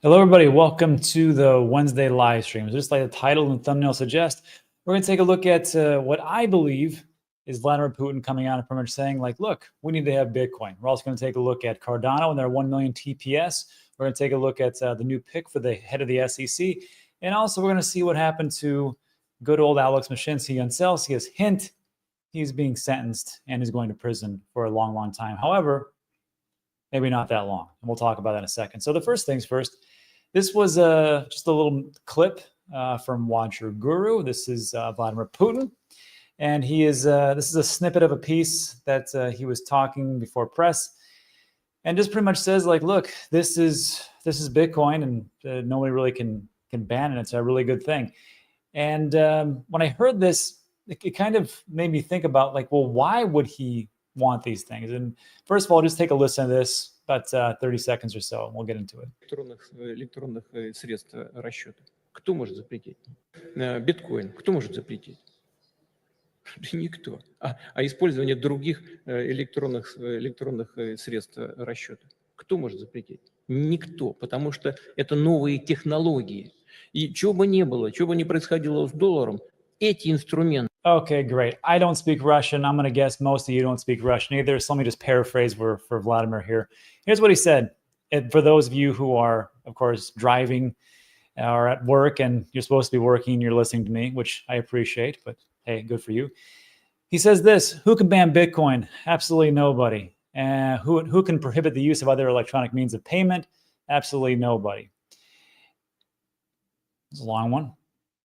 Hello, everybody. Welcome to the Wednesday live stream. Just like the title and thumbnail suggest, we're going to take a look at what I believe is Vladimir Putin coming out and pretty much saying, like, look, we need to have Bitcoin. We're also going to take a look at Cardano and their 1 million TPS. We're going to take a look at the new pick for the head of the SEC. And also, we're going to see what happened to good old Alex Mashinsky on Celsius. Hint, he's being sentenced and is going to prison for a long, long time. However, maybe not that long. And we'll talk about that in a second. So the first things first, this was just a little clip from Watch Your Guru. This is Vladimir Putin. And he is, this is a snippet of a piece that he was talking before press and just pretty much says, like, look, this is Bitcoin and nobody really can ban it. It's a really good thing. And when I heard this, it kind of made me think about, like, well, why would he want these things? And first of all, just take a listen to this, about 30 seconds or so, and we'll get into it. Электронных средств расчета. Кто может запретить? Биткоин. Кто может запретить? Никто. А использование других электронных средств расчета. Кто может запретить? Никто, потому что это новые технологии. И чего бы ни было, чего бы ни происходило с долларом, эти инструменты. Okay, great. I don't speak Russian. I'm going to guess most of you don't speak Russian either. So let me just paraphrase for Vladimir here. Here's what he said. And for those of you who are, of course, driving or at work and you're supposed to be working, you're listening to me, which I appreciate, but hey, good for you. He says this: who can ban Bitcoin? Absolutely nobody. Who can prohibit the use of other electronic means of payment? Absolutely nobody. It's a long one.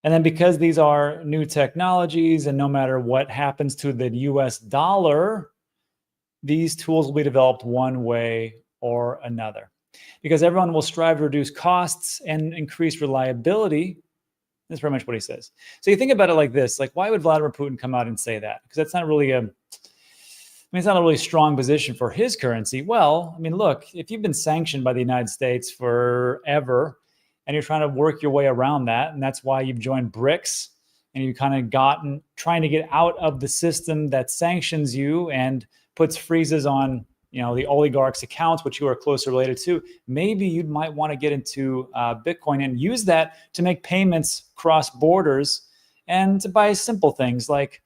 And then because these are new technologies and no matter what happens to the US dollar, these tools will be developed one way or another. Because everyone will strive to reduce costs and increase reliability. That's pretty much what he says. So you think about it like this, like, why would Vladimir Putin come out and say that? Because that's not really it's not a really strong position for his currency. Well, I mean, look, if you've been sanctioned by the United States forever, and you're trying to work your way around that, and that's why you've joined BRICS, and you've kind of trying to get out of the system that sanctions you and puts freezes on, the oligarchs' accounts, which you are closely related to. Maybe you might want to get into Bitcoin and use that to make payments cross borders and to buy simple things like,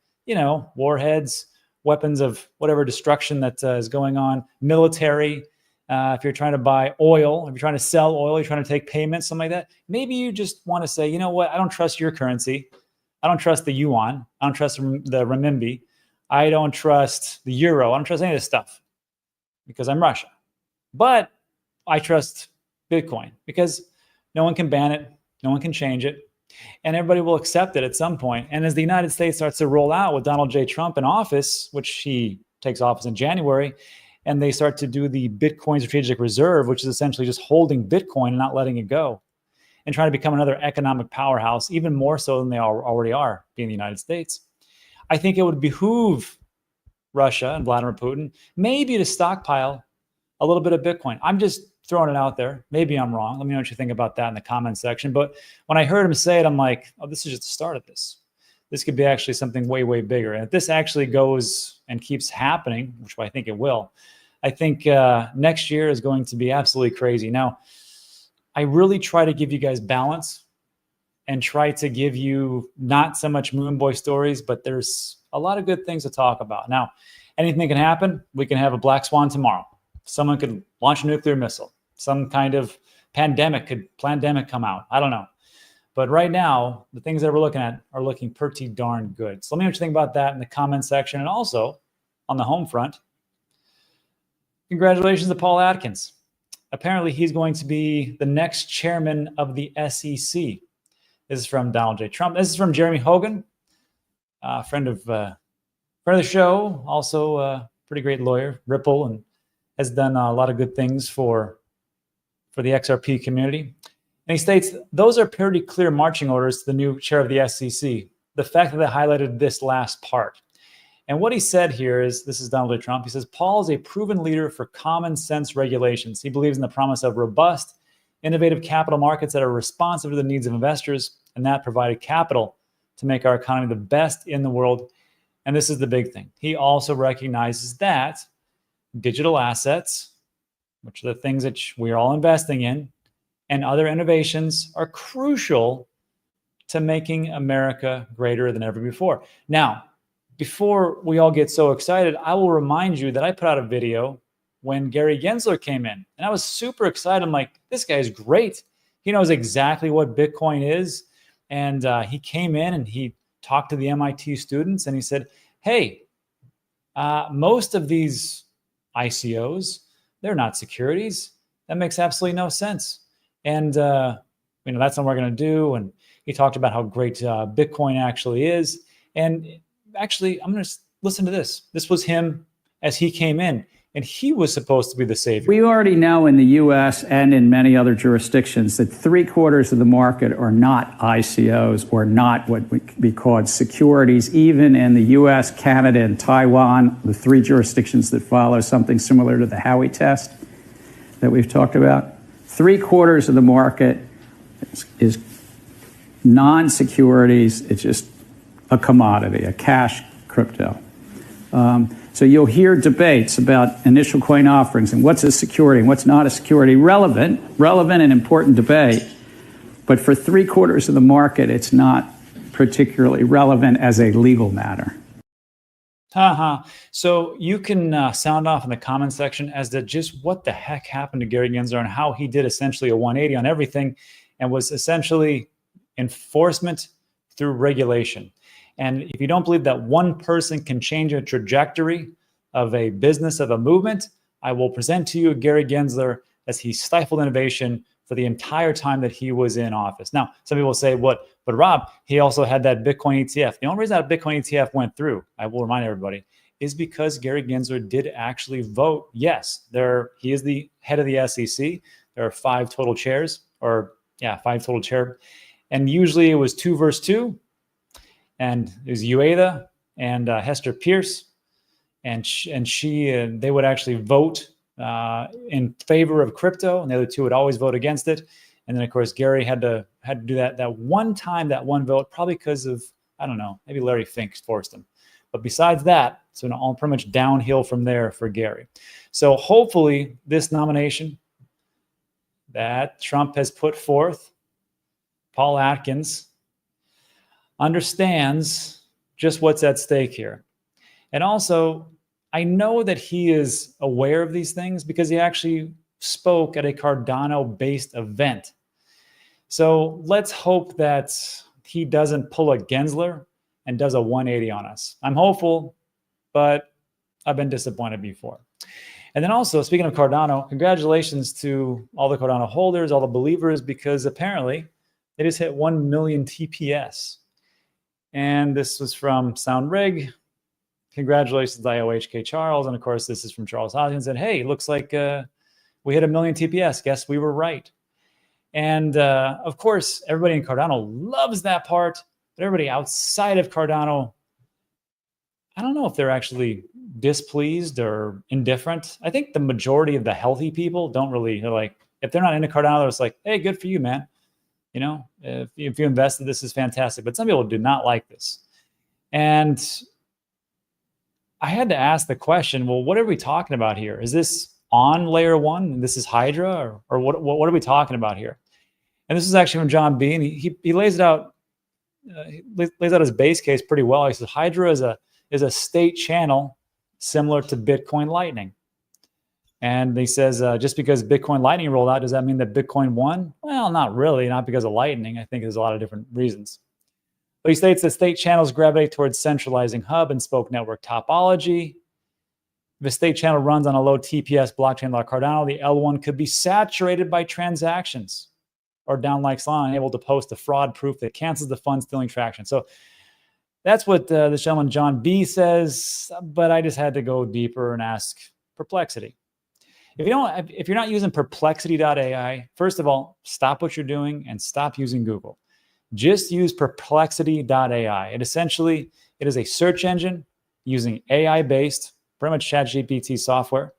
warheads, weapons of whatever destruction that is going on, military. If you're trying to buy oil, if you're trying to sell oil, you're trying to take payments, something like that, maybe you just want to say, you know what, I don't trust your currency. I don't trust the yuan. I don't trust the renminbi. I don't trust the euro. I don't trust any of this stuff because I'm Russia. But I trust Bitcoin because no one can ban it. No one can change it. And everybody will accept it at some point. And as the United States starts to roll out with Donald J. Trump in office, which he takes office in January, and they start to do the Bitcoin Strategic Reserve, which is essentially just holding Bitcoin and not letting it go and trying to become another economic powerhouse, even more so than they already are, being the United States. I think it would behoove Russia and Vladimir Putin maybe to stockpile a little bit of Bitcoin. I'm just throwing it out there. Maybe I'm wrong. Let me know what you think about that in the comments section. But when I heard him say it, I'm like, oh, this is just the start of this. This could be actually something way, way bigger. And if this actually goes and keeps happening, which I think it will, I think next year is going to be absolutely crazy. Now, I really try to give you guys balance and try to give you not so much moon boy stories, but there's a lot of good things to talk about. Now, anything can happen. We can have a black swan tomorrow. Someone could launch a nuclear missile. Some kind of pandemic come out. I don't know. But right now, the things that we're looking at are looking pretty darn good. So let me know what you think about that in the comment section. And also, on the home front, congratulations to Paul Atkins. Apparently, he's going to be the next chairman of the SEC. This is from Donald J. Trump. This is from Jeremy Hogan, friend of the show, also a pretty great lawyer, Ripple, and has done a lot of good things for the XRP community. And he states, those are pretty clear marching orders to the new chair of the SEC. The fact that they highlighted this last part. And what he said here is, this is Donald J. Trump. He says, Paul is a proven leader for common sense regulations. He believes in the promise of robust, innovative capital markets that are responsive to the needs of investors and that provided capital to make our economy the best in the world. And this is the big thing. He also recognizes that digital assets, which are the things that we're all investing in, and other innovations are crucial to making America greater than ever before. Now, before we all get so excited, I will remind you that I put out a video when Gary Gensler came in, and I was super excited. I'm like, this guy's great. He knows exactly what Bitcoin is. And he came in and he talked to the MIT students and he said, hey, most of these ICOs, they're not securities. That makes absolutely no sense. And that's what we're going to do. And he talked about how great Bitcoin actually is. And actually, I'm going to listen to this. This was him as he came in, and he was supposed to be the savior. We already know in the U.S. and in many other jurisdictions that 3/4 of the market are not ICOs or not what would be called securities. Even in the U.S., Canada, and Taiwan, the 3 jurisdictions that follow something similar to the Howey test that we've talked about, 3/4 of the market is non-securities. It's just a commodity, a cash crypto. So you'll hear debates about initial coin offerings and what's a security and what's not a security. Relevant and important debate. But for 3/4 of the market, it's not particularly relevant as a legal matter. So you can sound off in the comment section as to just what the heck happened to Gary Gensler and how he did essentially a 180 on everything and was essentially enforcement through regulation. And if you don't believe that one person can change a trajectory of a business, of a movement, I will present to you Gary Gensler as he stifled innovation for the entire time that he was in office. Now, some people say, but Rob, he also had that Bitcoin ETF. The only reason that Bitcoin ETF went through, I will remind everybody, is because Gary Gensler did actually vote. Yes, he is the head of the SEC. There are 5 total chairs, 5 total chairs. And usually it was 2 versus 2. And it was Ueda and Hester Pierce, and they would actually vote in favor of crypto, and the other 2 would always vote against it. And then, of course, Gary had to do that one time, that one vote, probably because of, I don't know, maybe Larry Fink forced him. But besides that, so all pretty much downhill from there for Gary. So hopefully this nomination that Trump has put forth, Paul Atkins, understands just what's at stake here. And also, I know that he is aware of these things because he actually spoke at a Cardano-based event. So let's hope that he doesn't pull a Gensler and does a 180 on us. I'm hopeful, but I've been disappointed before. And then also, speaking of Cardano, congratulations to all the Cardano holders, all the believers, because apparently they just hit 1 million TPS. And this was from SoundRig. Congratulations, IOHK Charles. And of course, this is from Charles Hodgins. Said, hey, looks like we hit 1 million TPS. Guess we were right. And of course, everybody in Cardano loves that part. But everybody outside of Cardano, I don't know if they're actually displeased or indifferent. I think the majority of the healthy people don't really, they're like, if they're not into Cardano, they're just like, hey, good for you, man. You know, if you invested, this is fantastic. But some people do not like this. And I had to ask the question, well, what are we talking about here? Is this on layer 1 and this is Hydra, or what are we talking about here? And this is actually from John B. And he lays it out, lays out his base case pretty well. He says Hydra is a state channel similar to Bitcoin Lightning. And he says, just because Bitcoin Lightning rolled out, does that mean that Bitcoin won? Well, not really, not because of Lightning. I think there's a lot of different reasons. But he states that state channels gravitate towards centralizing hub and spoke network topology. If a state channel runs on a low TPS blockchain like Cardano, the L1 could be saturated by transactions, or down like Solana, able to post a fraud proof that cancels the fund stealing traction. So that's what this gentleman, John B, says, but I just had to go deeper and ask Perplexity. If you're not using perplexity.ai, first of all, stop what you're doing and stop using Google. Just use perplexity.ai. It is a search engine using AI-based, pretty much ChatGPT software.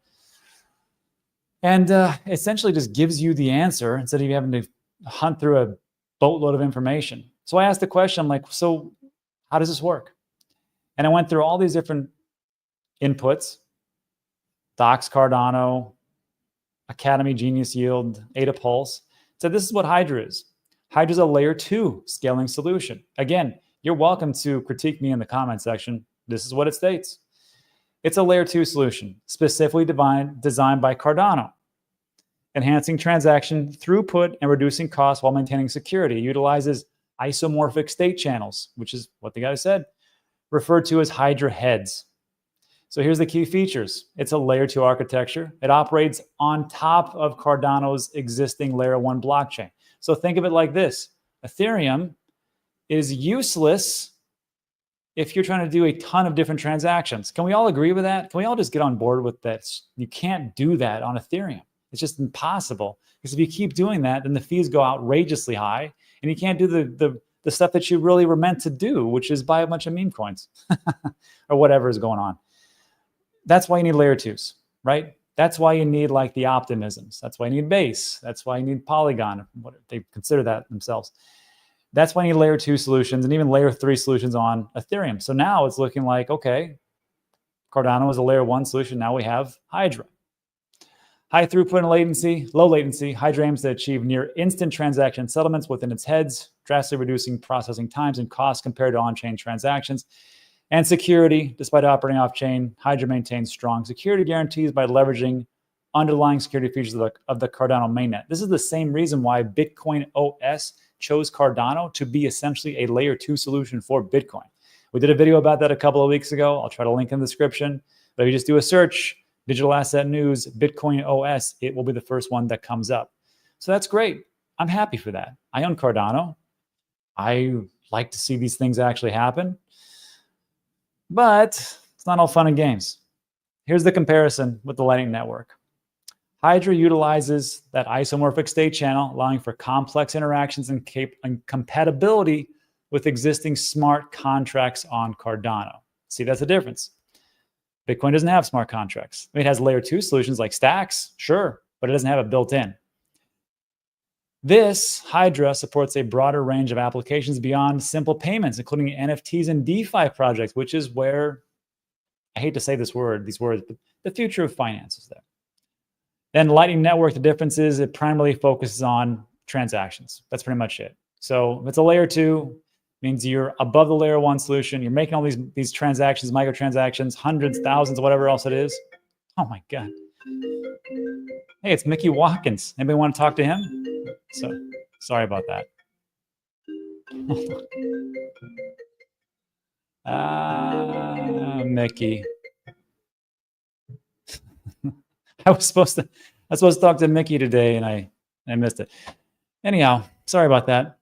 And essentially just gives you the answer instead of you having to hunt through a boatload of information. So I asked the question, I'm like, so how does this work? And I went through all these different inputs, Docs Cardano, Academy Genius Yield, ADA Pulse, So this is what Hydra is. Hydra is a layer 2 scaling solution. Again, you're welcome to critique me in the comment section. This is what it states. It's a layer 2 solution, specifically designed by Cardano, enhancing transaction throughput and reducing costs while maintaining security. It utilizes isomorphic state channels, which is what the guy said, referred to as Hydra heads. So here's the key features. It's a layer 2 architecture. It operates on top of Cardano's existing layer 1 blockchain. So think of it like this. Ethereum is useless if you're trying to do a ton of different transactions. Can we all agree with that? Can we all just get on board with that? You can't do that on Ethereum. It's just impossible. Because if you keep doing that, then the fees go outrageously high, and you can't do the stuff that you really were meant to do, which is buy a bunch of meme coins or whatever is going on. That's why you need layer 2s, right? That's why you need like the optimisms. That's why you need Base. That's why you need Polygon. What they consider that themselves. That's why you need layer 2 solutions and even layer 3 solutions on Ethereum. So now it's looking like, okay, Cardano is a layer 1 solution. Now we have Hydra. High throughput and latency, low latency. Hydra aims to achieve near instant transaction settlements within its heads, drastically reducing processing times and costs compared to on-chain transactions. And security, despite operating off-chain, Hydra maintains strong security guarantees by leveraging underlying security features of the Cardano mainnet. This is the same reason why Bitcoin OS chose Cardano to be essentially a layer 2 solution for Bitcoin. We did a video about that a couple of weeks ago. I'll try to link in the description. But if you just do a search, Digital Asset News, Bitcoin OS, it will be the first one that comes up. So that's great. I'm happy for that. I own Cardano. I like to see these things actually happen. But it's not all fun and games. Here's the comparison with the Lightning Network. Hydra utilizes that isomorphic state channel, allowing for complex interactions and compatibility with existing smart contracts on Cardano. See, that's the difference. Bitcoin doesn't have smart contracts. I mean, it has layer 2 solutions like stacks, sure, but it doesn't have it built in. This Hydra supports a broader range of applications beyond simple payments, including NFTs and DeFi projects, which is where, I hate to say these words, but the future of finance is there. Then Lightning Network, the difference is it primarily focuses on transactions. That's pretty much it. So if it's a layer 2, means you're above the layer 1 solution. You're making all these transactions, microtransactions, hundreds, thousands, whatever else it is. Oh my God. Hey, it's Mickey Watkins. Anybody want to talk to him? So sorry about that. Mickey. I was supposed to talk to Mickey today and I missed it. Anyhow, sorry about that.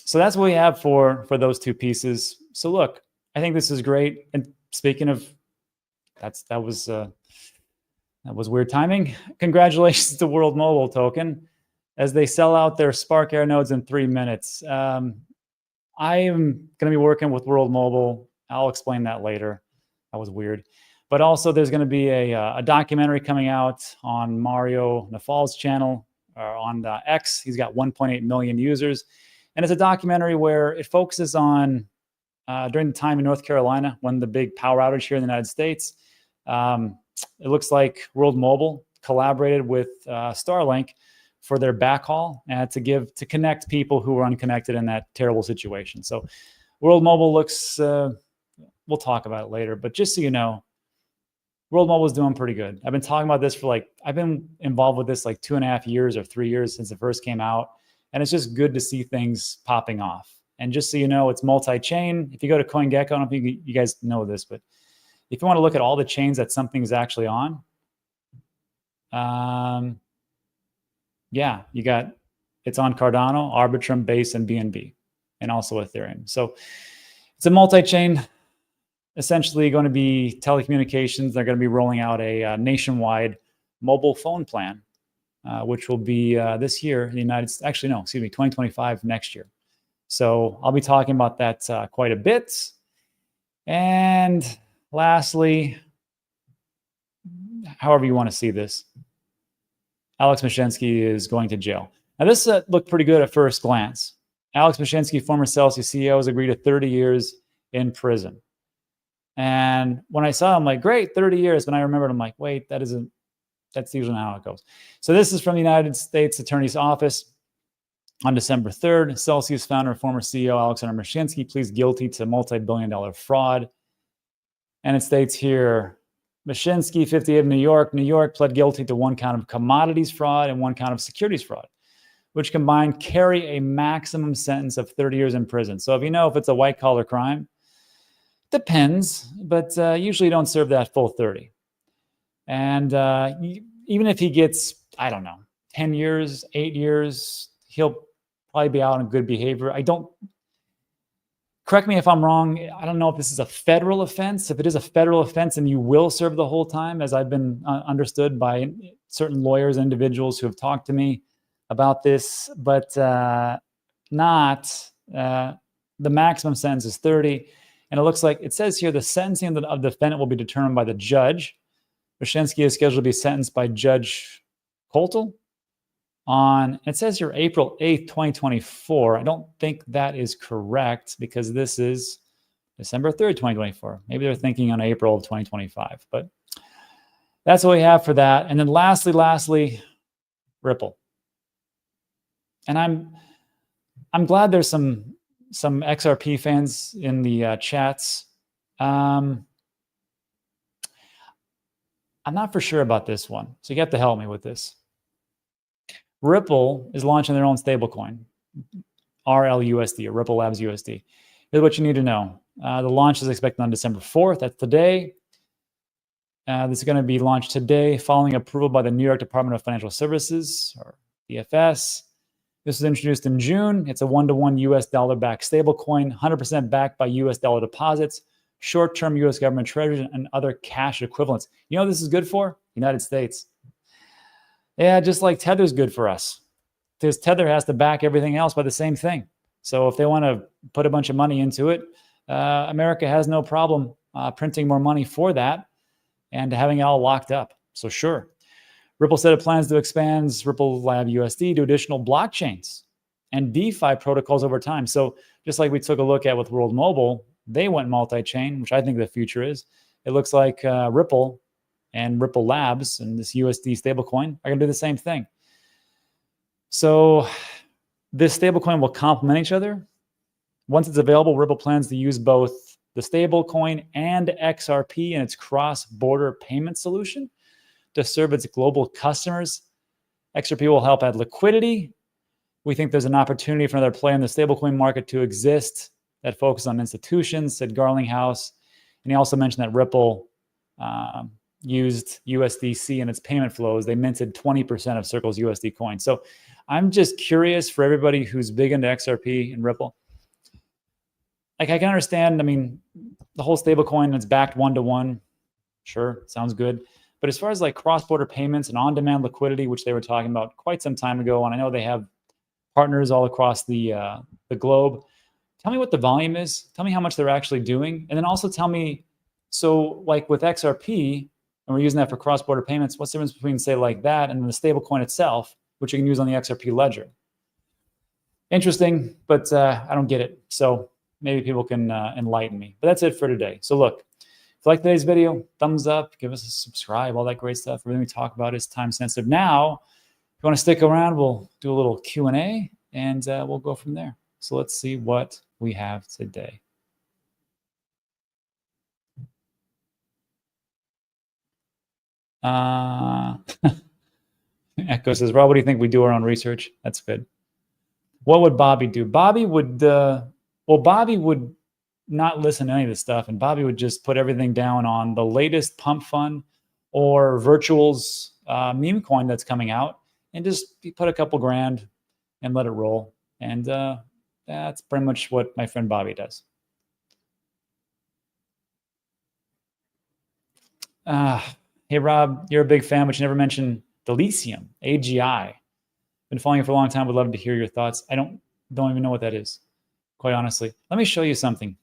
So that's what we have for those two pieces. So look, I think this is great. And speaking of, that was weird timing. Congratulations to World Mobile Token as they sell out their Spark Air nodes in 3 minutes. I am going to be working with World Mobile. I'll explain that later. That was weird. But also there's going to be a documentary coming out on Mario Nafal's channel on X. He's got 1.8 million users. And it's a documentary where it focuses on during the time in North Carolina when the big power outage here in the United States. It looks like World Mobile collaborated with Starlink for their backhaul to connect people who were unconnected in that terrible situation. So World Mobile looks, we'll talk about it later, but just so you know, World Mobile is doing pretty good. I've been talking about this I've been involved with this like 2.5 years or 3 years since it first came out. And it's just good to see things popping off. And just so you know, it's multi-chain. If you go to CoinGecko, I don't know if you guys know this, but if you want to look at all the chains that something is actually on, yeah, it's on Cardano, Arbitrum, Base, and BNB, and also Ethereum. So it's a multi-chain, essentially going to be telecommunications. They're going to be rolling out a nationwide mobile phone plan, which will be this year in the United States. Actually, no, excuse me, 2025 next year. So I'll be talking about that quite a bit. And lastly, however you want to see this, Alex Mashinsky is going to jail. Now, this looked pretty good at first glance. Alex Mashinsky, former Celsius CEO, has agreed to 30 years in prison. And when I saw it, I'm like, great, 30 years. But I remembered, I'm like, wait, that's usually not how it goes. So this is from the United States Attorney's Office. On December 3rd, Celsius founder and former CEO Alexander Mashinsky pleads guilty to multi-billion-dollar fraud. And it states here, Mashinsky, 58 of New York, pled guilty to 1 count of commodities fraud and 1 count of securities fraud, which combined carry a maximum sentence of 30 years in prison. So if you know if it's a white-collar crime, depends, but usually you don't serve that full 30. And even if he gets, I don't know, 10 years, 8 years, he'll probably be out on good behavior. Correct me if I'm wrong. I don't know if this is a federal offense. If it is a federal offense, then you will serve the whole time, as I've been understood by certain lawyers and individuals who have talked to me about this, but not. The maximum sentence is 30. And it looks like it says here the sentencing of the defendant will be determined by the judge. Mashinsky is scheduled to be sentenced by Judge Coltel on, it says here, April 8th, 2024. I don't think that is correct because this is December 3rd, 2024. Maybe they're thinking on April of 2025, but that's what we have for that. And then lastly, Ripple. And I'm glad there's some XRP fans in the chats. I'm not for sure about this one, so you have to help me with this. Ripple is launching their own stablecoin, RLUSD, or Ripple Labs USD. Here's what you need to know. The launch is expected on December 4th. That's today. This is going to be launched today following approval by the New York Department of Financial Services, or DFS. This was introduced in June. It's a 1-to-1 US dollar backed stablecoin, 100% backed by US dollar deposits, short-term US government treasuries, and other cash equivalents. You know what this is good for? United States. Yeah, just like Tether's good for us. Because Tether has to back everything else by the same thing. So if they want to put a bunch of money into it, America has no problem printing more money for that and having it all locked up. So sure. Ripple said it plans to expand Ripple Lab USD to additional blockchains and DeFi protocols over time. So just like we took a look at with World Mobile, they went multi-chain, which I think the future is. It looks like Ripple and Ripple Labs and this USD stablecoin are going to do the same thing. So this stablecoin will complement each other. Once it's available, Ripple plans to use both the stablecoin and XRP in its cross-border payment solution to serve its global customers. XRP will help add liquidity. We think there's an opportunity for another player in the stablecoin market to exist that focuses on institutions, said Garlinghouse. And he also mentioned that Ripple used USDC in its payment flows. They minted 20% of Circle's USD coin. So I'm just curious for everybody who's big into XRP and Ripple. Like, I can understand, I mean, the whole stablecoin that's backed 1-to-1. Sure, sounds good. But as far as like cross-border payments and on-demand liquidity, which they were talking about quite some time ago, and I know they have partners all across the globe. Tell me what the volume is. Tell me how much they're actually doing. And then also tell me, so like with XRP, and we're using that for cross-border payments, what's the difference between, say, like that and the stablecoin itself, which you can use on the XRP ledger? Interesting, but I don't get it. So maybe people can enlighten me. But that's it for today. So look, if you like today's video, thumbs up, give us a subscribe, all that great stuff. Everything we talk about is time sensitive. Now, if you want to stick around, we'll do a little Q&A and we'll go from there. So let's see what we have today. Echo says, Rob, what do you think? We do our own research. That's good. What would Bobby do? Bobby would, Bobby would not listen to any of this stuff, and Bobby would just put everything down on the latest pump fund or Virtual's meme coin that's coming out, and just put a couple grand and let it roll. And that's pretty much what my friend Bobby does. Hey, Rob, you're a big fan, but you never mentioned Delicium, AGI. Been following you for a long time. Would love to hear your thoughts. I don't even know what that is, quite honestly. Let me show you something.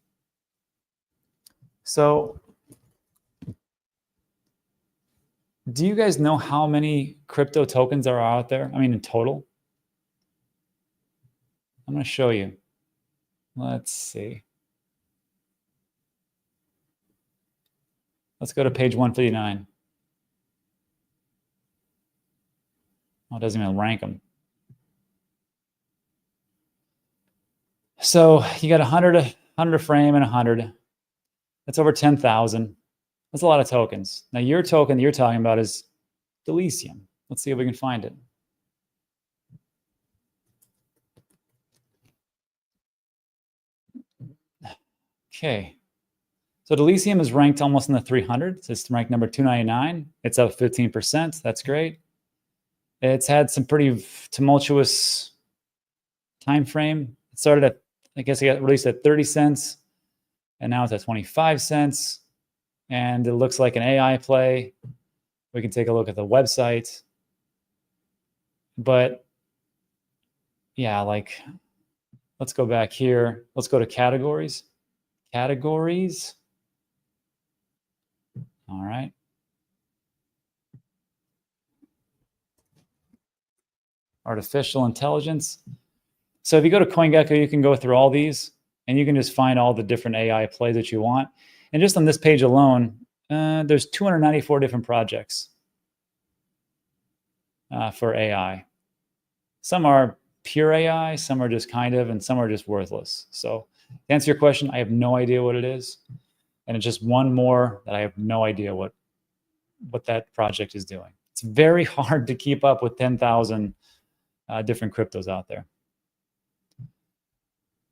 So, do you guys know how many crypto tokens are out there? I mean, in total? I'm going to show you. Let's see. Let's go to page 159. Oh, it doesn't even rank them. So you got 100 frame and 100. That's over 10,000. That's a lot of tokens. Now your token that you're talking about is Delicium. Let's see if we can find it. Okay. So Delicium is ranked almost in the 300s. It's ranked number 299. It's up 15%. That's great. It's had some pretty tumultuous time frame. It started at, I guess it got released at 30 cents, and now it's at 25 cents. And it looks like an AI play. We can take a look at the website. But yeah, like, let's go back here. Let's go to categories. Categories. All right. Artificial intelligence. So if you go to CoinGecko, you can go through all these and you can just find all the different AI plays that you want. And just on this page alone, there's 294 different projects for AI. Some are pure AI, some are just kind of, and some are just worthless. So to answer your question, I have no idea what it is. And it's just one more that I have no idea what that project is doing. It's very hard to keep up with 10,000 different cryptos out there.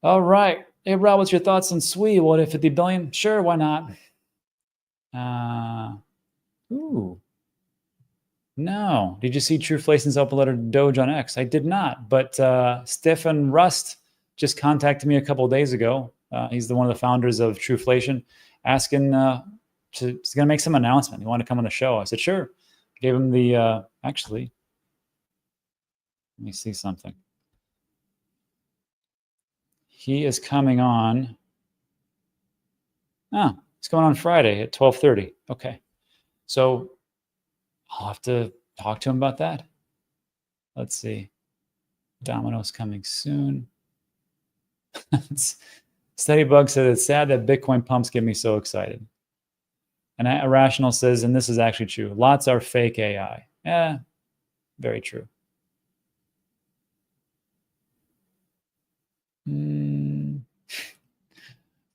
All right. Hey, Rob, what's your thoughts on SWE? What if 50 billion? Sure, why not? Ooh. No. Did you see Truflation's open letter to Doge on X? I did not. But Stefan Rust just contacted me a couple of days ago. He's one of the founders of Truflation, asking he's going to make some announcement. He wanted to come on the show. I said, sure. Gave him the, actually, let me see something. He is coming on. Oh, he's coming on Friday at 12:30. Okay. So I'll have to talk to him about that. Let's see. Domino's coming soon. Steadybug said, it's sad that Bitcoin pumps get me so excited. And Irrational says, and this is actually true, lots are fake AI. Yeah, very true.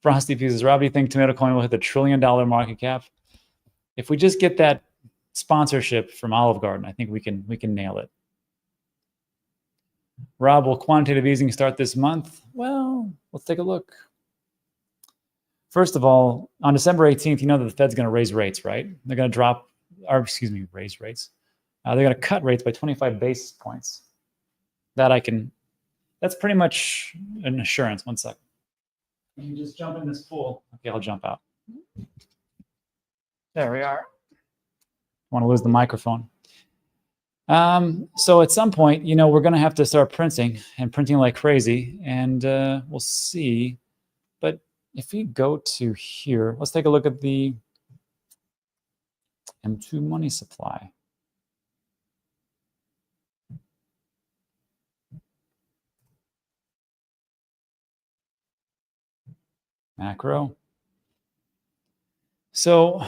Frosty Fuses, Rob, do you think Tomato Coin will hit the $1 trillion market cap? If we just get that sponsorship from Olive Garden, I think we can nail it. Rob, will quantitative easing start this month? Well, let's take a look. First of all, on December 18th, you know that the Fed's going to raise rates, right? They're going to drop, or excuse me, raise rates. They're going to cut rates by 25 basis points. That's pretty much an assurance. One second. Can you just jump in this pool? Okay, I'll jump out. There we are. I want to lose the microphone. So at some point, you know, we're going to have to start printing and printing like crazy, and we'll see. But if you go to here, let's take a look at the M2 money supply. Macro. So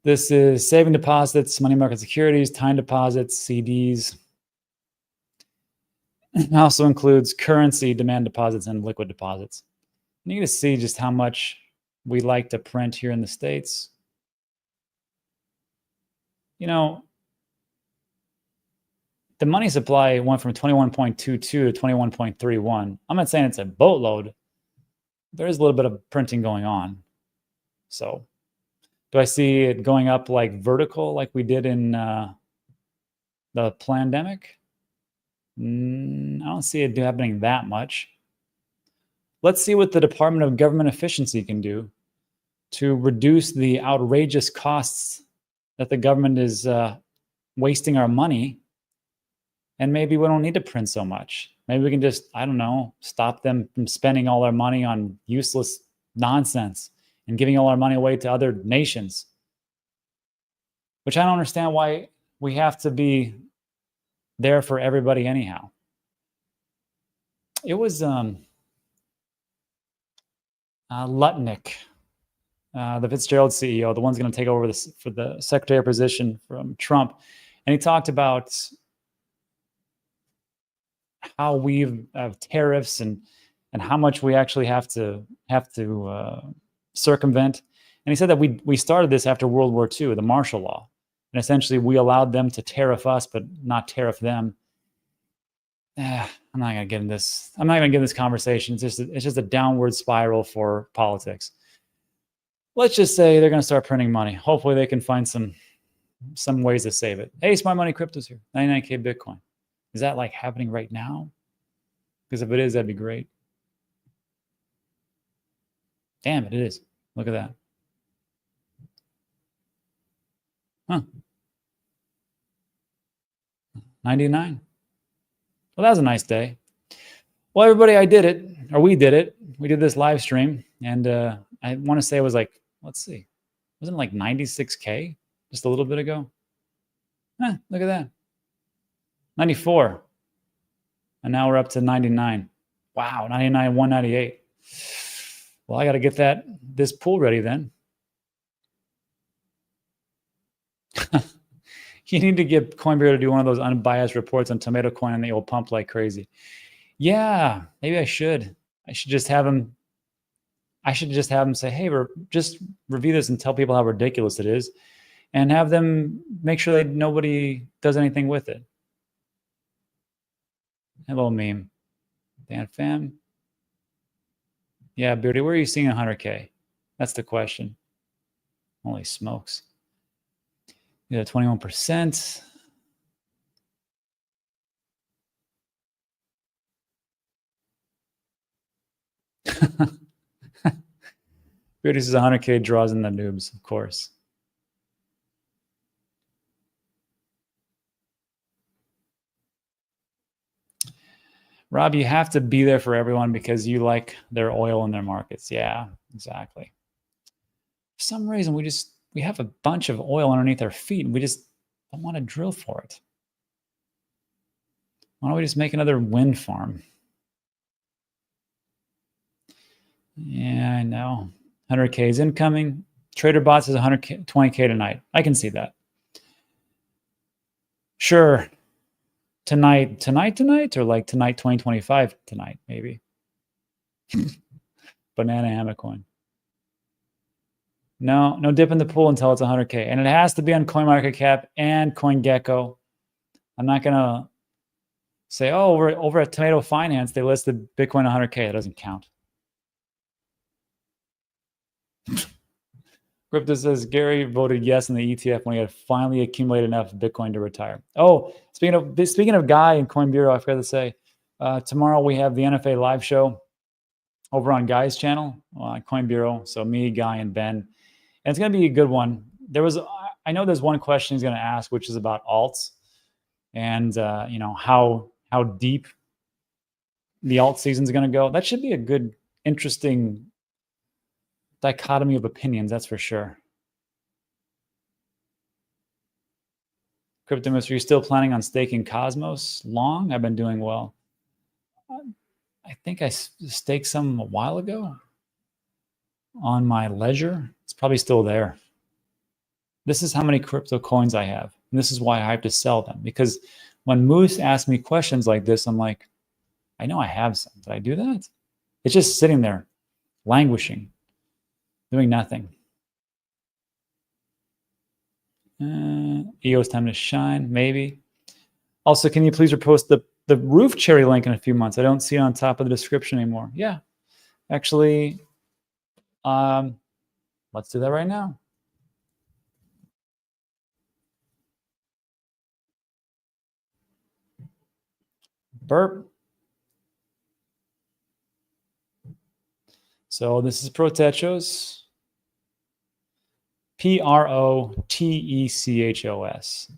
this is saving deposits, money market securities, time deposits, CDs. It also includes currency, demand deposits, and liquid deposits. And you can see just how much we like to print here in the States. You know, the money supply went from 21.22 to 21.31. I'm not saying it's a boatload. There is a little bit of printing going on. So do I see it going up like vertical like we did in the pandemic? I don't see it happening that much. Let's see what the Department of Government Efficiency can do to reduce the outrageous costs that the government is wasting our money. And maybe we don't need to print so much. Maybe we can just, I don't know, stop them from spending all our money on useless nonsense and giving all our money away to other nations. Which I don't understand why we have to be there for everybody anyhow. It was Lutnick, the Fitzgerald CEO, the one's going to take over this for the secretary position from Trump. And he talked about how we have tariffs and how much we actually have to circumvent. And he said that we started this after World War II, the martial law, and essentially we allowed them to tariff us, but not tariff them. I'm not gonna get in this. I'm not gonna get in this conversation. It's just a downward spiral for politics. Let's just say they're gonna start printing money. Hopefully they can find some ways to save it. Hey, Smart Money Crypto's here. 99K Bitcoin. Is that like happening right now? Because if it is, that'd be great. Damn it, it is. Look at that. Huh. 99. Well, that was a nice day. Well, everybody, I did it, or we did it. We did this live stream, and I want to say it was like, let's see, wasn't it like 96K just a little bit ago? Look at that. 94. And now we're up to 99. Wow, 99, 198. Well, I got to get this pool ready then. You need to get Coinbureau to do one of those unbiased reports on tomato coin, and they will pump like crazy. Yeah, maybe I should. I should just have him say, hey, just review this and tell people how ridiculous it is, and have them make sure that nobody does anything with it. Hello, meme. Dan fam. Yeah, Beardy, where are you seeing 100K? That's the question. Holy smokes. Yeah, 21%. Beardy says 100K draws in the noobs, of course. Rob, you have to be there for everyone because you like their oil and their markets. Yeah, exactly. For some reason, we have a bunch of oil underneath our feet and we just don't want to drill for it. Why don't we just make another wind farm? Yeah, I know. 100K is incoming. TraderBot says 120K tonight. I can see that. Sure. Tonight, or like tonight 2025 tonight, maybe. Banana hammock coin. No dip in the pool until it's 100K. And it has to be on CoinMarketCap and CoinGecko. I'm not going to say, oh, over at Tomato Finance, they listed Bitcoin 100K. It doesn't count. Crypto says Gary voted yes in the ETF when he had finally accumulated enough Bitcoin to retire. Oh, speaking of Guy and Coinbureau, I forgot to say, tomorrow we have the NFA live show over on Guy's channel on Coinbureau. So me, Guy, and Ben, and it's going to be a good one. I know there's one question he's going to ask, which is about alts and how deep the alt season is going to go. That should be a good, interesting dichotomy of opinions, that's for sure. Cryptomus, are you still planning on staking Cosmos long? I've been doing well. I think I staked some a while ago on my ledger. It's probably still there. This is how many crypto coins I have. And this is why I have to sell them. Because when Moose asks me questions like this, I'm like, I know I have some. Did I do that? It's just sitting there, languishing, doing nothing. EO's time to shine, maybe. Also, can you please repost the roof cherry link in a few months? I don't see it on top of the description anymore. Yeah, actually, let's do that right now. Burp. So this is Protechos. Protechos.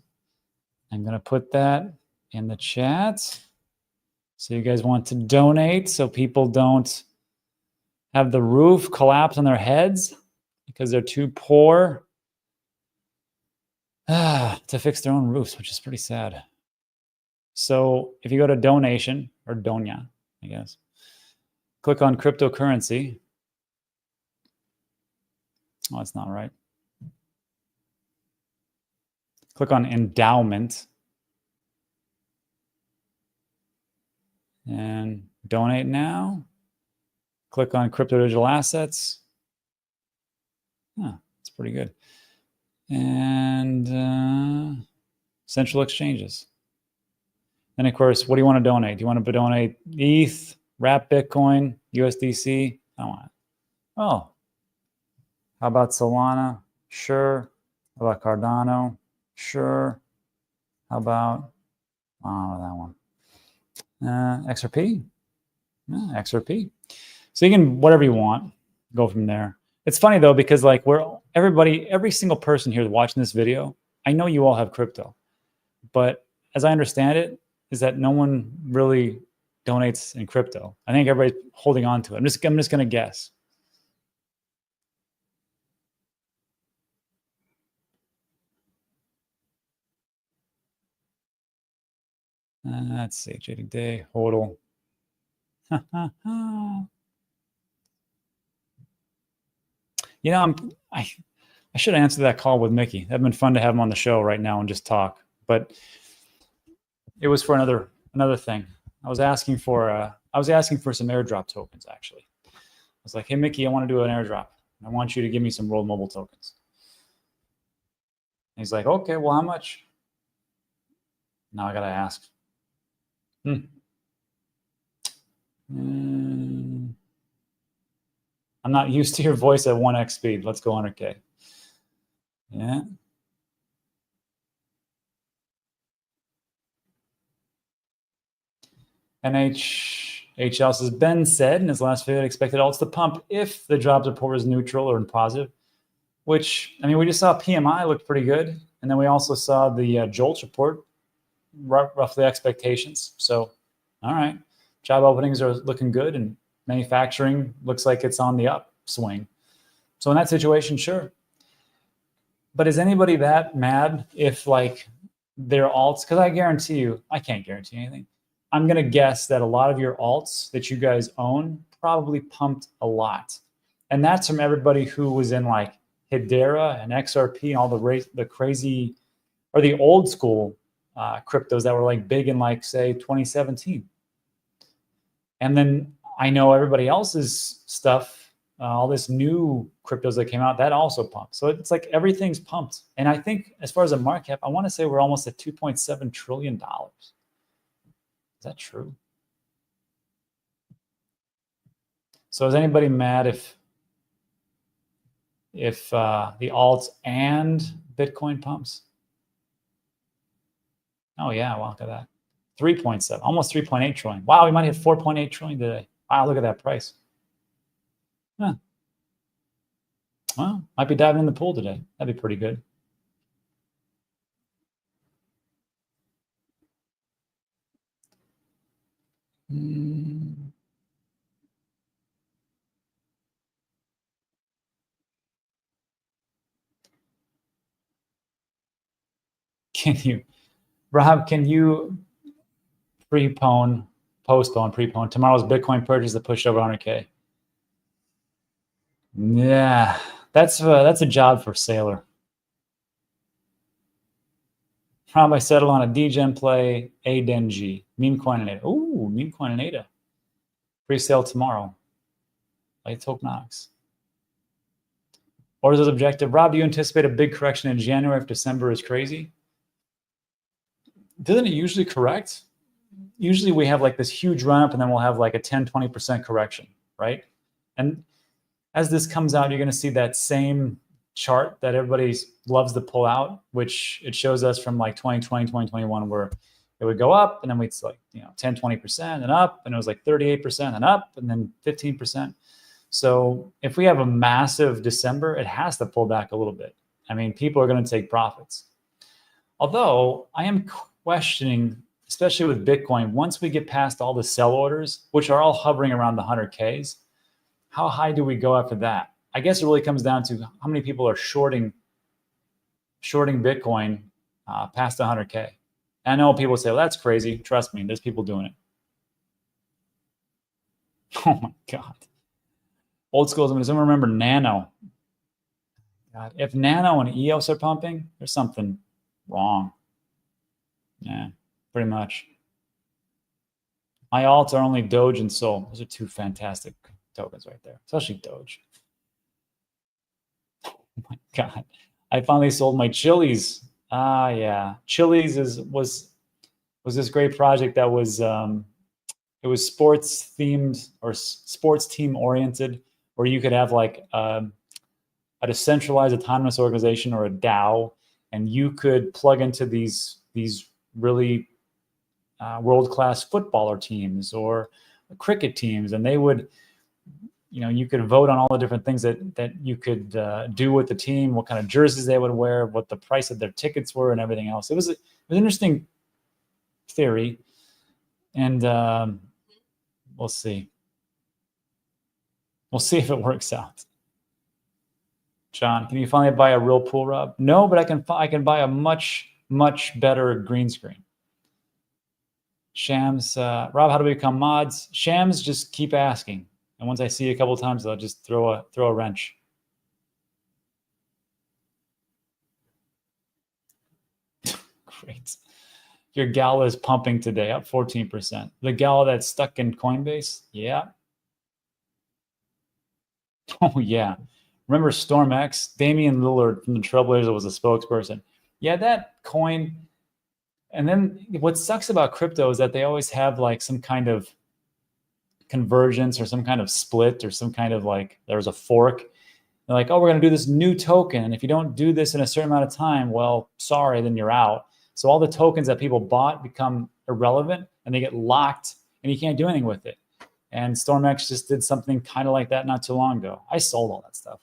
I'm going to put that in the chat. So you guys want to donate so people don't have the roof collapse on their heads because they're too poor to fix their own roofs, which is pretty sad. So if you go to donation, or Donya, I guess, click on cryptocurrency. Oh, that's not right. Click on endowment. And donate now. Click on crypto digital assets. Huh, that's pretty good. And central exchanges. And of course, what do you want to donate? Do you want to donate ETH, wrap Bitcoin, USDC? I want it. Oh, how about Solana? Sure. How about Cardano? Sure. How about that one? XRP? XRP. So you can, whatever you want, go from there. It's funny though, because like every single person here watching this video, I know you all have crypto, but as I understand it, is that no one really donates in crypto. I think everybody's holding on to it. I'm just going to guess. Let's see, trading day, hodl. You know, I should answer that call with Mickey. That'd been fun to have him on the show right now and just talk. But it was for another thing. I was asking for some airdrop tokens actually. I was like, hey Mickey, I want to do an airdrop. I want you to give me some World Mobile tokens. And he's like, okay, well, how much? Now I gotta ask. I'm not used to your voice at 1x speed. Let's go 100K. Yeah. NHL says, Ben said in his last video, expected alts to pump if the jobs report is neutral or in positive, which, I mean, we just saw PMI looked pretty good. And then we also saw the JOLTS report, roughly expectations. So, all right, job openings are looking good and manufacturing looks like it's on the upswing. So in that situation, sure. But is anybody that mad if like their alts, because I guarantee you, I can't guarantee anything. I'm going to guess that a lot of your alts that you guys own probably pumped a lot. And that's from everybody who was in like Hedera and XRP and all the crazy, or the old school cryptos that were like big in like, say, 2017. And then I know everybody else's stuff, all this new cryptos that came out, that also pumped. So it's like everything's pumped. And I think as far as a market cap, I want to say we're almost at $2.7 trillion. Is that true? So is anybody mad if the alts and Bitcoin pumps? Oh yeah, well, look at that. 3.7, almost 3.8 trillion. Wow, we might hit 4.8 trillion today. Wow, look at that price. Huh. Well, might be diving in the pool today. That'd be pretty good. Rob, can you postpone tomorrow's Bitcoin purchase that pushed over 100K? Yeah, that's a job for Sailor. Rob, I settle on a DGen play, ADNG, meme coin and ADA. Ooh, meme coin and ADA. Pre-sale tomorrow. Light tokenomics. Orders as objective. Rob, do you anticipate a big correction in January if December is crazy? Doesn't it usually correct? Usually we have like this huge run up and then we'll have like a 10-20% correction, right? And as this comes out, you're going to see that same chart that everybody loves to pull out, which it shows us from like 2020, 2021, where it would go up and then we'd like, 10, 20% and up, and it was like 38% and up and then 15%. So if we have a massive December, it has to pull back a little bit. I mean, people are going to take profits. Although I am questioning, especially with Bitcoin, once we get past all the sell orders, which are all hovering around the 100Ks, how high do we go after that? I guess it really comes down to how many people are shorting Bitcoin past the 100K. And I know people say, well, that's crazy. Trust me, there's people doing it. Oh my God. Old school, does anyone remember Nano? God, if Nano and EOS are pumping, there's something wrong. Yeah, pretty much. My alts are only Doge and Sol. Those are two fantastic tokens right there, especially Doge. Oh my God. I finally sold my Chili's. Ah, yeah. Chili's was this great project that was, it was sports themed or sports team oriented, where you could have like a decentralized autonomous organization or a DAO, and you could plug into these really world-class footballer teams or cricket teams, and they would, you know, you could vote on all the different things that you could do with the team, what kind of jerseys they would wear, what the price of their tickets were, and everything else. It was an interesting theory, and we'll see. We'll see if it works out. John, can you finally buy a real pool, Rob? No, but I can buy a much better green screen. Shams, Rob, how do we become mods? Shams, just keep asking, and once I see you a couple of times, I'll just throw a wrench. Great. Your gala is pumping today, up 14%. The gala that's stuck in Coinbase, yeah. Oh yeah. Remember StormX? Damian Lillard from the Trailblazers was a spokesperson. Yeah, that coin. And then what sucks about crypto is that they always have like some kind of convergence or some kind of split or some kind of like there's a fork. They're like, oh, we're going to do this new token. And if you don't do this in a certain amount of time, well, sorry, then you're out. So all the tokens that people bought become irrelevant and they get locked and you can't do anything with it. And StormX just did something kind of like that not too long ago. I sold all that stuff.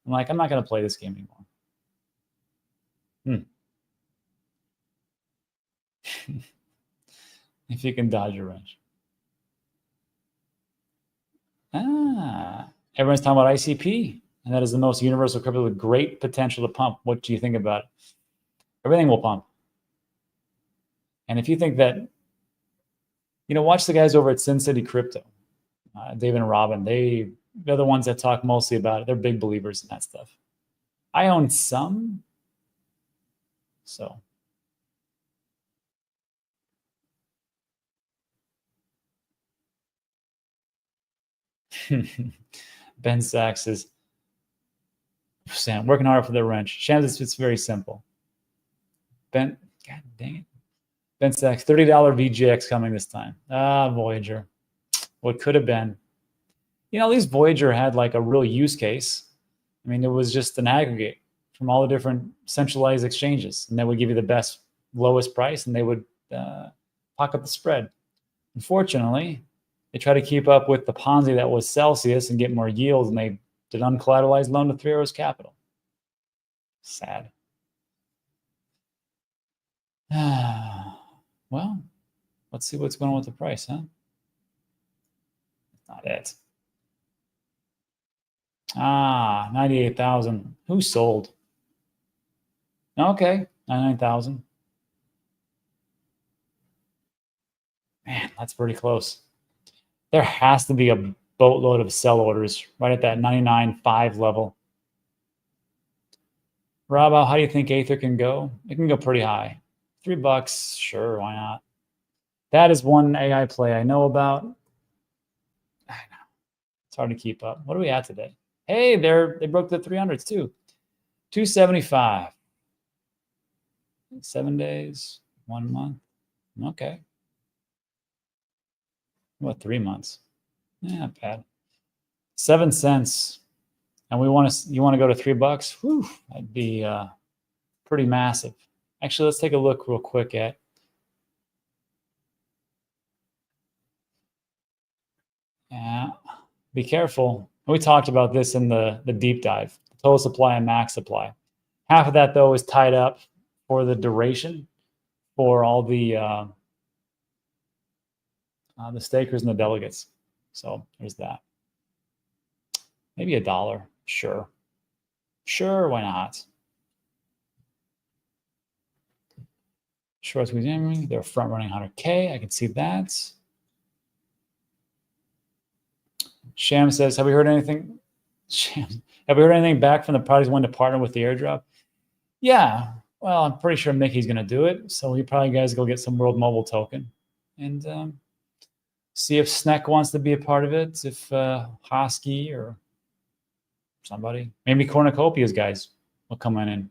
I'm like, I'm not going to play this game anymore. If you can dodge a wrench. Everyone's talking about ICP, and that is the most universal crypto with great potential to pump. What do you think about it? Everything will pump. And if you think that, you know, watch the guys over at Sin City Crypto, David and Robin. They're the ones that talk mostly about it. They're big believers in that stuff. I own some, so. Ben Sachs is Sam working hard for the wrench. Shams, it's very simple. Ben, God dang it. Ben Sachs, $30 VGX coming this time. Voyager. What could have been. You know, at least Voyager had like a real use case. I mean, it was just an aggregate from all the different centralized exchanges, and that would give you the best, lowest price, and they would pocket the spread. Unfortunately, they try to keep up with the Ponzi that was Celsius and get more yields, and they did uncollateralized loan to 3 Arrows Capital. Sad. Well, let's see what's going on with the price, huh? Not it. 98,000. Who sold? Okay, 99,000. Man, that's pretty close. There has to be a boatload of sell orders right at that 99.5 level. Rob, how do you think Aether can go? It can go pretty high. $3, sure, why not? That is one AI play I know about. I know. It's hard to keep up. What are we at today? Hey, they broke the 300s too. 275. 7 days, 1 month. Okay. What, 3 months? Yeah, not bad. 7 cents. And you want to go to $3? Whew, that'd be pretty massive. Actually, let's take a look real quick at be careful. We talked about this in the deep dive, total supply and max supply. Half of that, though, is tied up for the duration for all the stakers and the delegates. So there's that. Maybe $1. Sure. Sure, why not? Shorts examining, they're front running 100K. I can see that. Sham says, have we heard anything? Sham, have we heard anything back from the parties wanting to partner with the airdrop? Yeah, well, I'm pretty sure Mickey's going to do it. So you probably guys go get some World Mobile token. And See if Sneck wants to be a part of it, if Hosky or somebody, maybe Cornucopia's guys will come in.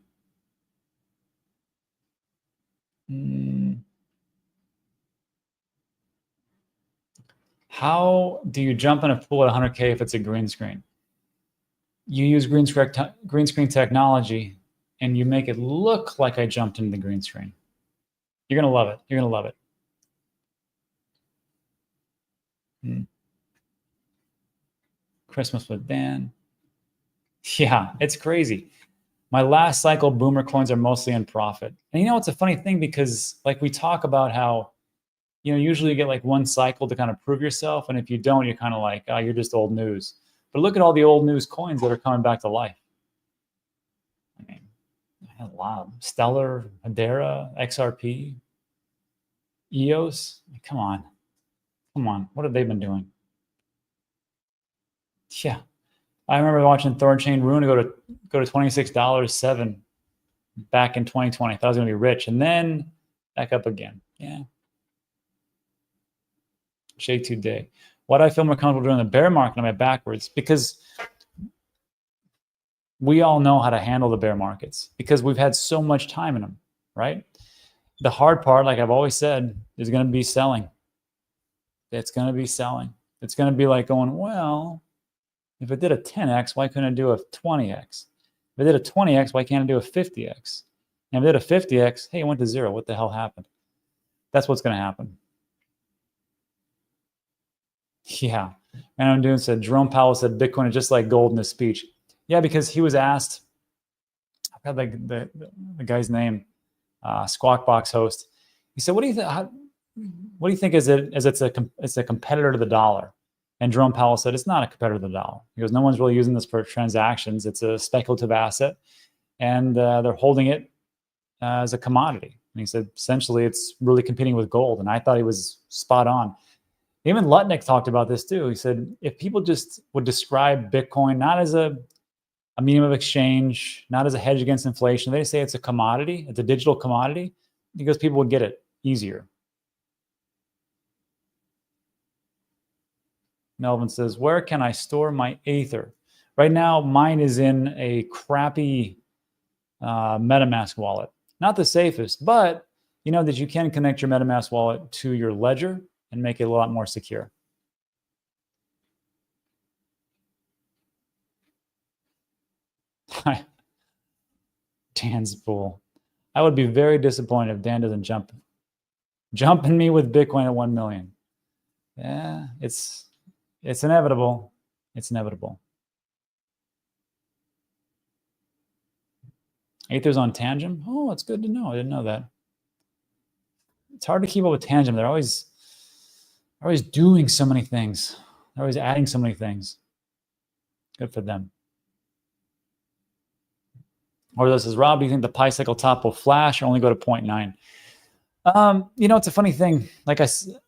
How do you jump in a pool at 100K if it's a green screen? You use green screen technology and you make it look like I jumped into the green screen. You're going to love it. You're going to love it. Christmas with Dan. Yeah, it's crazy. My last cycle boomer coins are mostly in profit. And you know, it's a funny thing because like we talk about how, you know, usually you get like one cycle to kind of prove yourself. And if you don't, you're kind of like, oh, you're just old news. But look at all the old news coins that are coming back to life. I mean, a lot of them. Stellar, Hedera, XRP, EOS. Come on. Come on. What have they been doing? Yeah. I remember watching Thorchain Rune go to $26.07 back in 2020. I thought I was going to be rich. And then back up again. Yeah. Shade today. Why do I feel more comfortable doing the bear market on my backwards? Because we all know how to handle the bear markets because we've had so much time in them, right? The hard part, like I've always said, is going to be selling. It's going to be selling. It's going to be like going, well, if it did a 10x, why couldn't it do a 20x? If it did a 20x, why can't it do a 50x? And if it did a 50x, hey, it went to zero. What the hell happened? That's what's going to happen. Yeah. And I'm doing said, Jerome Powell said Bitcoin is just like gold in his speech. Yeah, because he was asked, I forgot like the guy's name, Squawk Box host. He said, what do you think is it as it's a competitor to the dollar? And Jerome Powell said, it's not a competitor to the dollar. He goes, no one's really using this for transactions. It's a speculative asset. And they're holding it as a commodity. And he said, essentially, it's really competing with gold. And I thought he was spot on. Even Lutnick talked about this too. He said, if people just would describe Bitcoin not as a medium of exchange, not as a hedge against inflation, they say it's a commodity, it's a digital commodity, because people would get it easier. Melvin says, where can I store my Aether? Right now, mine is in a crappy MetaMask wallet. Not the safest, but you know that you can connect your MetaMask wallet to your ledger and make it a lot more secure. Dan's fool. I would be very disappointed if Dan doesn't jump in me with Bitcoin at 1 million. Yeah, it's inevitable. It's inevitable. Aether's on Tangent. Oh, it's good to know. I didn't know that. It's hard to keep up with Tangent. They're always doing so many things. They're always adding so many things. Good for them. Or this is Rob, do you think the Pi cycle top will flash or only go to 0.9? You know, it's a funny thing. Like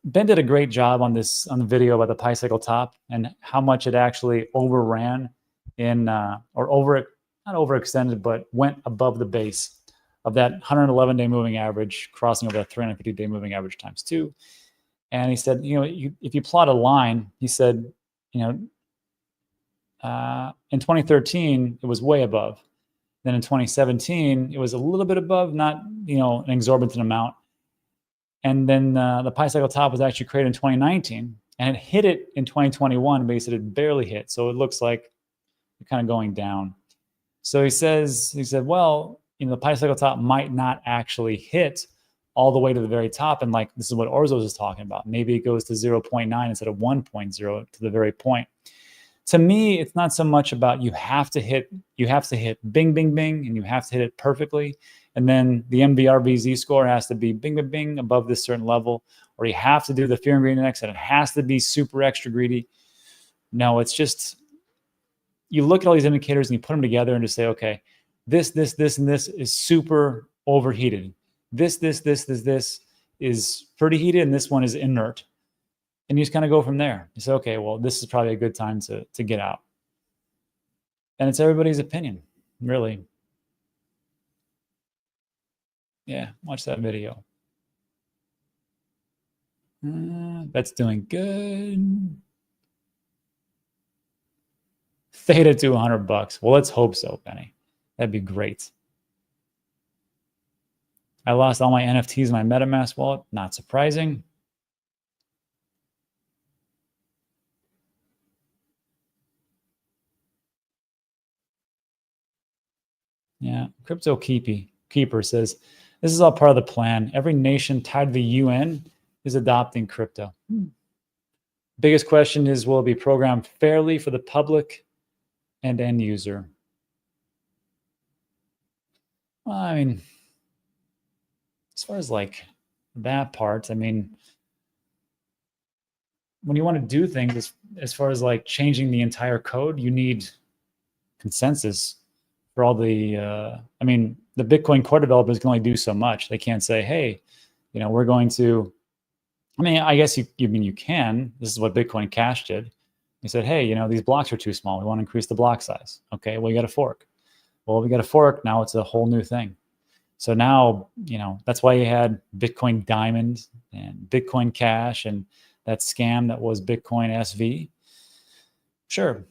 Ben did a great job on this, on the video about the Pi cycle top and how much it actually overran not overextended, but went above the base of that 111-day moving average, crossing over that 350-day moving average times 2. And he said, you know, if you plot a line, he said, you know, in 2013, it was way above. Then in 2017, it was a little bit above, not, you know, an exorbitant amount. And then the Pi cycle top was actually created in 2019, and it hit it in 2021, but he said it barely hit. So it looks like you're kind of going down. So he said, well, you know, the Pi cycle top might not actually hit all the way to the very top. And like, this is what Orzos is talking about. Maybe it goes to 0.9 instead of 1.0 to the very point. To me, it's not so much about you have to hit bing, bing, bing, and you have to hit it perfectly. And then the MBRVZ score has to be bing, bing, bing above this certain level, or you have to do the fear and greed index and it has to be super extra greedy. No, it's just, you look at all these indicators and you put them together and just say, okay, this, and this is super overheated. This is pretty heated, and this one is inert. And you just kind of go from there. You say, okay, well, this is probably a good time to get out. And it's everybody's opinion, really. Yeah, watch that video. That's doing good. Theta to $100. Well, let's hope so, Benny. That'd be great. I lost all my NFTs in my MetaMask wallet. Not surprising. Yeah, Crypto Keeper says, this is all part of the plan. Every nation tied to the UN is adopting crypto. Biggest question is, will it be programmed fairly for the public and end user? Well, I mean, as far as like that part, I mean, when you want to do things as far as like changing the entire code, you need consensus for all the, I mean, the Bitcoin core developers can only do so much. They can't say, hey, you know, we're going to, I mean, I guess you can. This is what Bitcoin Cash did. He said, hey, you know, these blocks are too small. We want to increase the block size. Okay, well, you got a fork. Well, we got a fork. Now it's a whole new thing. So now, you know, that's why you had Bitcoin Diamond and Bitcoin Cash and that scam that was Bitcoin SV. Sure,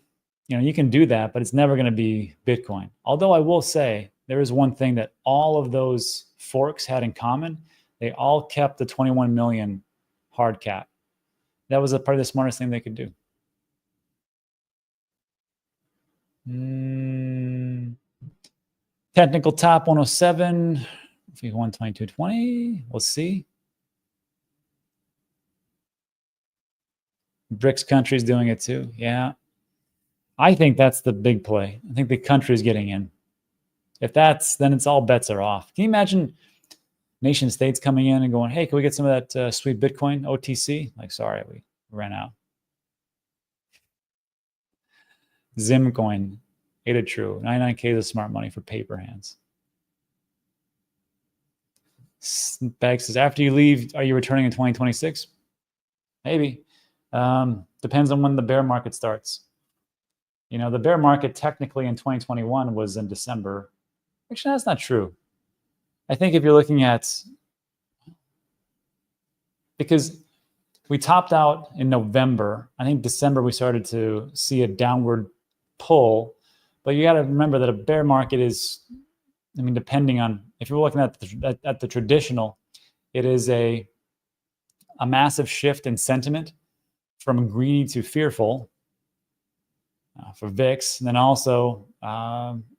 you know, you can do that, but it's never going to be Bitcoin. Although I will say there is one thing that all of those forks had in common. They all kept the 21 million hard cap. That was probably the smartest thing they could do. Technical top 107, 122.20. We'll see. BRICS countries doing it too. Yeah. I think that's the big play. I think the country's getting in. If that's, then it's all bets are off. Can you imagine nation states coming in and going, hey, can we get some of that sweet Bitcoin OTC? Like, sorry, we ran out. Zimcoin, ADA-TRUE, 99K is a smart money for paper hands. Bag says, after you leave, are you returning in 2026? Maybe. Depends on when the bear market starts. You know, the bear market technically in 2021 was in December. Actually, that's not true. I think if you're looking at, because we topped out in November, I think December we started to see a downward pull, but you got to remember that a bear market is, I mean, depending on, if you're looking at the traditional, it is a massive shift in sentiment from greedy to fearful for VIX, and then also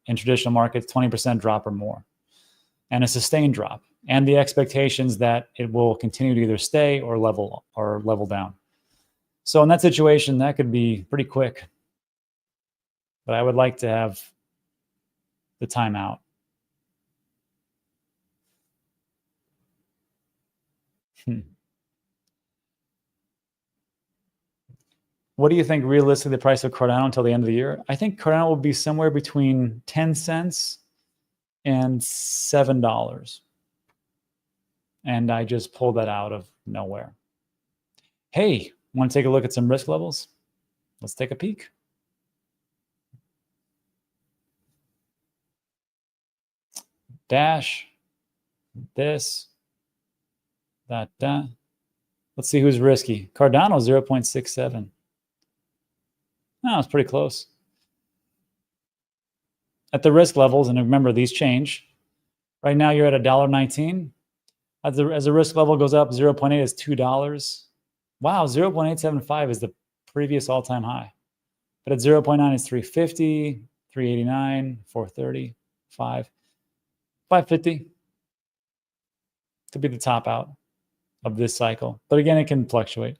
in traditional markets, 20% drop or more, and a sustained drop, and the expectations that it will continue to either stay or level down. So in that situation, that could be pretty quick. But I would like to have the timeout. What do you think realistically the price of Cardano until the end of the year? I think Cardano will be somewhere between 10 cents and $7. And I just pulled that out of nowhere. Hey, want to take a look at some risk levels? Let's take a peek. Dash, this, that. Let's see who's risky. Cardano 0.67. No, it's pretty close. At the risk levels, and remember these change. Right now you're at $1.19. As the risk level goes up, 0.8 is $2. Wow, 0.875 is the previous all-time high. But at 0.9 is 350, 389, 430, 550 to be the top out of this cycle. But again, it can fluctuate.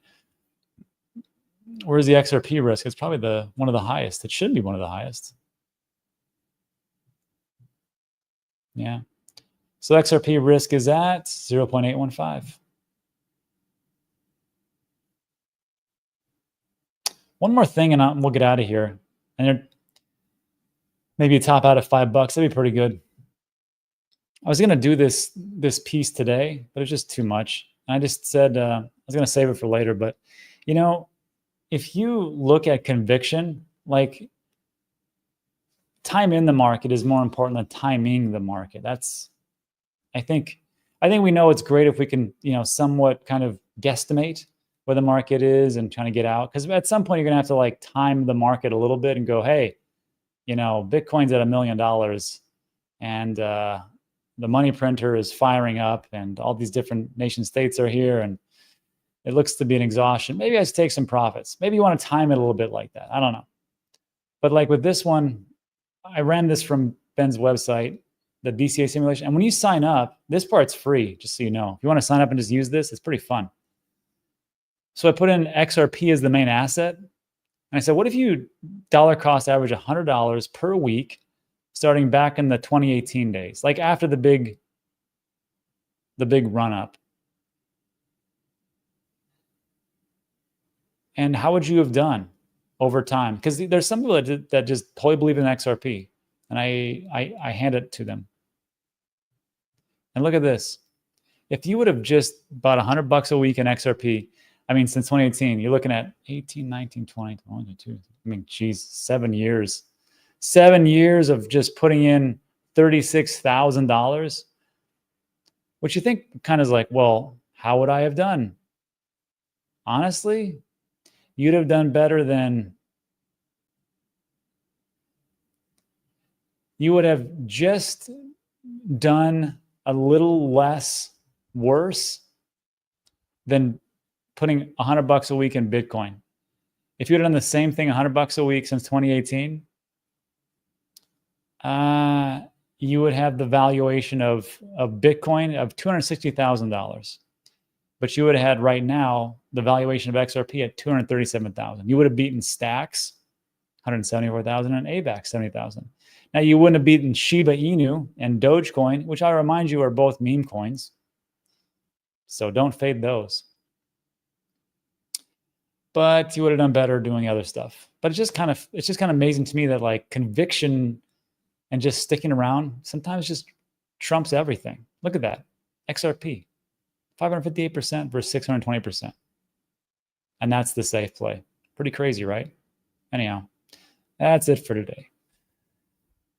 Where's the XRP risk? It's probably one of the highest. It should be one of the highest. Yeah. So XRP risk is at 0.815. One more thing, and we'll get out of here. And maybe a top out at $5. That'd be pretty good. I was going to do this piece today, but it's just too much. I just said I was going to save it for later. But, you know, if you look at conviction, like time in the market is more important than timing the market. That's, I think we know it's great if we can, you know, somewhat kind of guesstimate where the market is and trying to get out. Because at some point, you're going to have to like time the market a little bit and go, hey, you know, Bitcoin's at $1 million and the money printer is firing up and all these different nation states are here and it looks to be an exhaustion. Maybe I should take some profits. Maybe you want to time it a little bit like that. I don't know. But like with this one, I ran this from Ben's website, the DCA simulation. And when you sign up, this part's free, just so you know. If you want to sign up and just use this, it's pretty fun. So I put in XRP as the main asset. And I said, what if you dollar cost average $100 per week, starting back in the 2018 days, like after the big run up? And how would you have done over time? Because there's some people that just totally believe in XRP, and I hand it to them. And look at this. If you would have just bought $100 a week in XRP, I mean, since 2018, you're looking at 18, 19, 20, 22. I mean, geez, 7 years. 7 years of just putting in $36,000, which you think kind of is like, well, how would I have done? Honestly, you'd have done better than, you would have just done a little less worse than putting $100 a week in Bitcoin. If you had done the same thing, $100 a week since 2018, you would have the valuation of Bitcoin of $260,000. But you would have had right now the valuation of XRP at $237,000. You would have beaten Stacks, $174,000, and AVAX, $70,000. Now you wouldn't have beaten Shiba Inu and Dogecoin, which I remind you are both meme coins. So don't fade those. But you would have done better doing other stuff. But it's just kind of amazing to me that like conviction and just sticking around sometimes just trumps everything. Look at that. XRP, 558% versus 620%. And that's the safe play. Pretty crazy, right? Anyhow, that's it for today.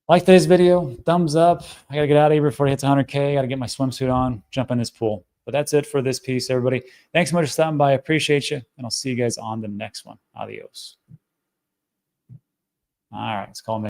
Like today's video, thumbs up. I got to get out of here before it hits 100K. I got to get my swimsuit on, jump in this pool. But that's it for this piece, everybody. Thanks so much for stopping by. I appreciate you. And I'll see you guys on the next one. Adios. All right, let's call me.